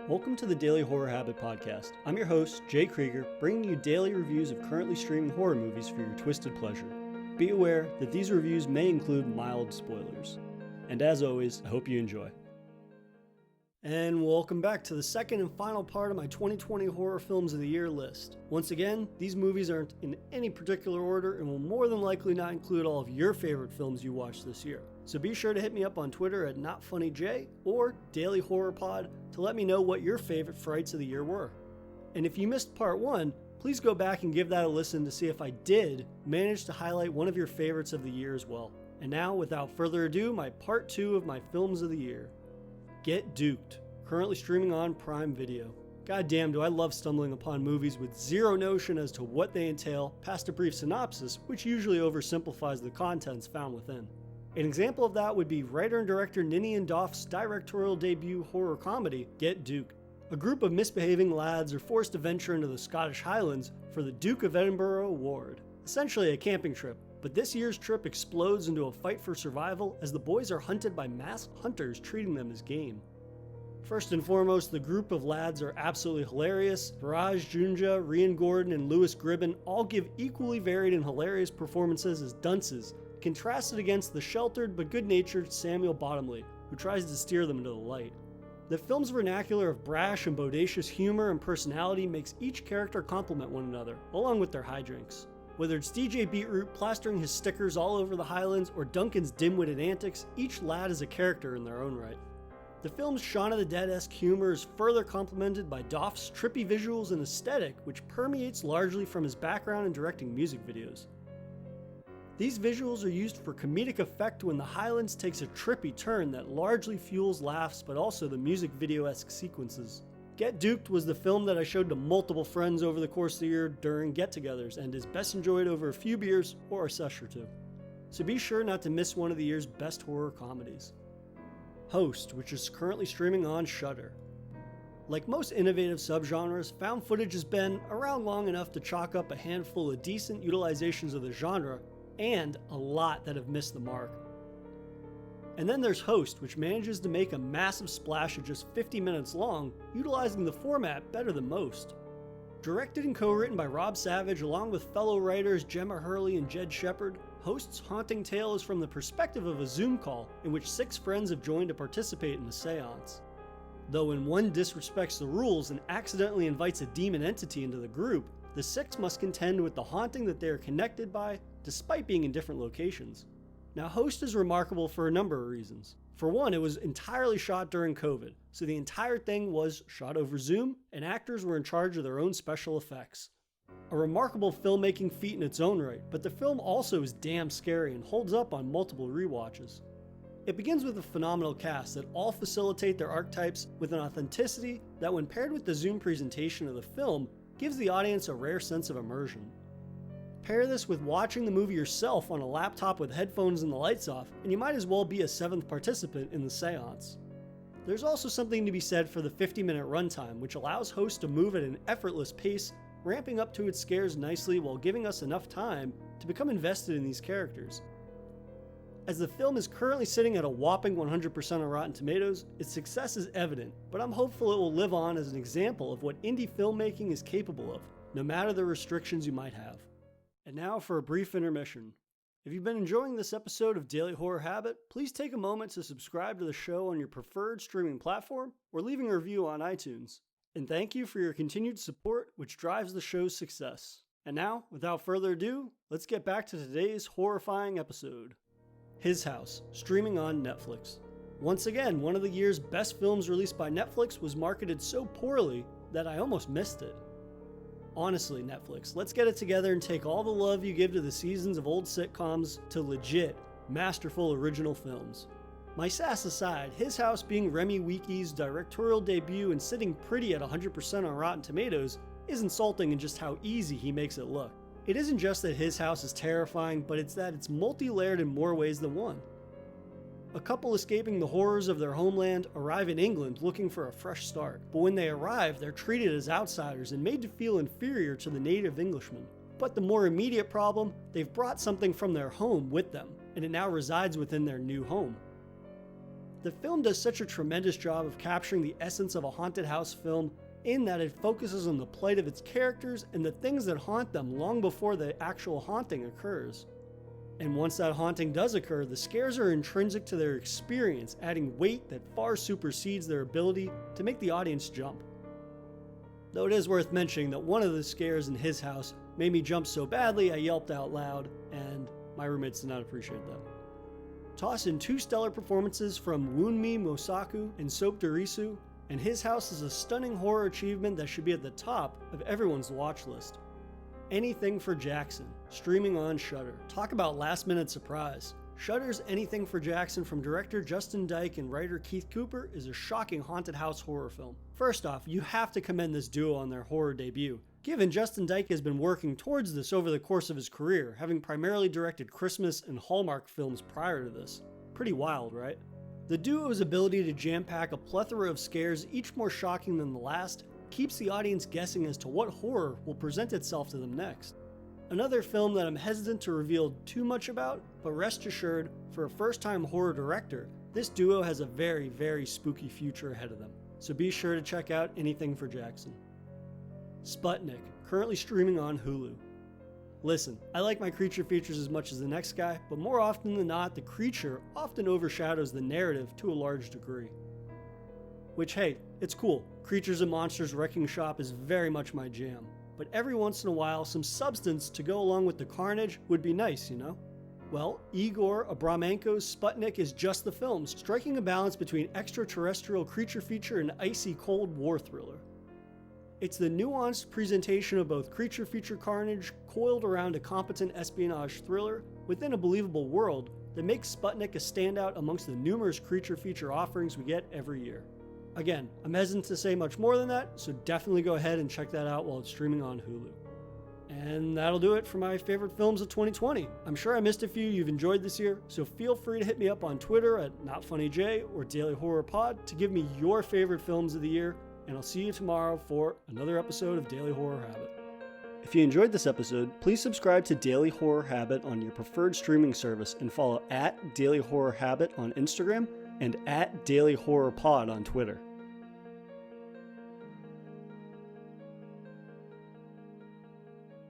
Welcome to the Daily Horror Habit Podcast. I'm your host, Jay Krieger, bringing you daily reviews of currently streaming horror movies for your twisted pleasure. Be aware that these reviews may include mild spoilers. And as always, I hope you enjoy. And welcome back to the second and final part of my 2020 Horror Films of the Year list. Once again, these movies aren't in any particular order and will more than likely not include all of your favorite films you watched this year. So be sure to hit me up on Twitter at NotFunnyJ or Daily Horror Pod to let me know what your favorite frights of the year were. And if you missed part 1, please go back and give that a listen to see if I did manage to highlight one of your favorites of the year as well. And now, without further ado, my part 2 of my films of the year. Get Duped, currently streaming on Prime Video. Goddamn, do I love stumbling upon movies with zero notion as to what they entail past a brief synopsis, which usually oversimplifies the contents found within. An example of that would be writer and director Ninian Doff's directorial debut horror comedy, Get Duped. A group of misbehaving lads are forced to venture into the Scottish Highlands for the Duke of Edinburgh Award, essentially a camping trip. But this year's trip explodes into a fight for survival as the boys are hunted by masked hunters treating them as game. First and foremost, the group of lads are absolutely hilarious. Viraj Junja, Rian Gordon, and Lewis Gribben all give equally varied and hilarious performances as dunces, contrasted against the sheltered but good-natured Samuel Bottomley, who tries to steer them into the light. The film's vernacular of brash and bodacious humor and personality makes each character complement one another, along with their hijinks. Whether it's DJ Beetroot plastering his stickers all over the Highlands or Duncan's dim-witted antics, each lad is a character in their own right. The film's Shaun of the Dead-esque humor is further complemented by Doff's trippy visuals and aesthetic, which permeates largely from his background in directing music videos. These visuals are used for comedic effect when the Highlands takes a trippy turn that largely fuels laughs but also the music video-esque sequences. Get Duped was the film that I showed to multiple friends over the course of the year during get-togethers and is best enjoyed over a few beers or a sesh or two. So be sure not to miss one of the year's best horror comedies. Host, which is currently streaming on Shudder. Like most innovative subgenres, found footage has been around long enough to chalk up a handful of decent utilizations of the genre and a lot that have missed the mark. And then there's Host, which manages to make a massive splash at just 50 minutes long, utilizing the format better than most. Directed and co-written by Rob Savage along with fellow writers Gemma Hurley and Jed Shepard, Host's haunting tale is from the perspective of a Zoom call in which 6 friends have joined to participate in a seance. Though when one disrespects the rules and accidentally invites a demon entity into the group, the 6 must contend with the haunting that they are connected by, despite being in different locations. Now, Host is remarkable for a number of reasons. For one, it was entirely shot during COVID, so the entire thing was shot over Zoom, and actors were in charge of their own special effects. A remarkable filmmaking feat in its own right, but the film also is damn scary and holds up on multiple rewatches. It begins with a phenomenal cast that all facilitate their archetypes with an authenticity that, when paired with the Zoom presentation of the film, gives the audience a rare sense of immersion. Pair this with watching the movie yourself on a laptop with headphones and the lights off, and you might as well be a 7th participant in the seance. There's also something to be said for the 50-minute runtime, which allows Host to move at an effortless pace, ramping up to its scares nicely while giving us enough time to become invested in these characters. As the film is currently sitting at a whopping 100% on Rotten Tomatoes, its success is evident, but I'm hopeful it will live on as an example of what indie filmmaking is capable of, no matter the restrictions you might have. And now for a brief intermission. If you've been enjoying this episode of Daily Horror Habit, please take a moment to subscribe to the show on your preferred streaming platform or leaving a review on iTunes. And thank you for your continued support, which drives the show's success. And now, without further ado, let's get back to today's horrifying episode. His House, streaming on Netflix. Once again, one of the year's best films released by Netflix was marketed so poorly that I almost missed it. Honestly, Netflix, let's get it together and take all the love you give to the seasons of old sitcoms to legit, masterful original films. My sass aside, His House being Remy Weeke's directorial debut and sitting pretty at 100% on Rotten Tomatoes is insulting in just how easy he makes it look. It isn't just that His House is terrifying, but it's that it's multi-layered in more ways than one. A couple escaping the horrors of their homeland arrive in England looking for a fresh start, but when they arrive, they're treated as outsiders and made to feel inferior to the native Englishmen. But the more immediate problem, they've brought something from their home with them, and it now resides within their new home. The film does such a tremendous job of capturing the essence of a haunted house film in that it focuses on the plight of its characters and the things that haunt them long before the actual haunting occurs. And once that haunting does occur, the scares are intrinsic to their experience, adding weight that far supersedes their ability to make the audience jump. Though it is worth mentioning that one of the scares in his house made me jump so badly I yelped out loud, and my roommates did not appreciate that. Toss in 2 stellar performances from Wunmi Mosaku and Soap Dorisu, and his house is a stunning horror achievement that should be at the top of everyone's watch list. Anything for Jackson, streaming on Shudder. Talk about last-minute surprise. Shudder's Anything for Jackson from director Justin Dyke and writer Keith Cooper is a shocking haunted house horror film. First off, you have to commend this duo on their horror debut, given Justin Dyke has been working towards this over the course of his career, having primarily directed Christmas and Hallmark films prior to this. Pretty wild, right? The duo's ability to jam-pack a plethora of scares, each more shocking than the last, keeps the audience guessing as to what horror will present itself to them next. Another film that I'm hesitant to reveal too much about, but rest assured, for a first-time horror director, this duo has a very, very spooky future ahead of them. So be sure to check out Anything for Jackson. Sputnik, currently streaming on Hulu. Listen, I like my creature features as much as the next guy, but more often than not, the creature often overshadows the narrative to a large degree. Which, hey, it's cool. Creatures and Monsters Wrecking Shop is very much my jam. But every once in a while, some substance to go along with the carnage would be nice, you know? Well, Igor Abramenko's Sputnik is just the film, striking a balance between extraterrestrial creature feature and icy cold war thriller. It's the nuanced presentation of both creature feature carnage coiled around a competent espionage thriller within a believable world that makes Sputnik a standout amongst the numerous creature feature offerings we get every year. Again, I'm hesitant to say much more than that, so definitely go ahead and check that out while it's streaming on Hulu. And that'll do it for my favorite films of 2020. I'm sure I missed a few you've enjoyed this year, so feel free to hit me up on Twitter at NotFunnyJ or Daily Horror Pod to give me your favorite films of the year, and I'll see you tomorrow for another episode of Daily Horror Habit. If you enjoyed this episode, please subscribe to Daily Horror Habit on your preferred streaming service and follow @Daily Horror Habit on Instagram and @Daily Horror Pod on Twitter.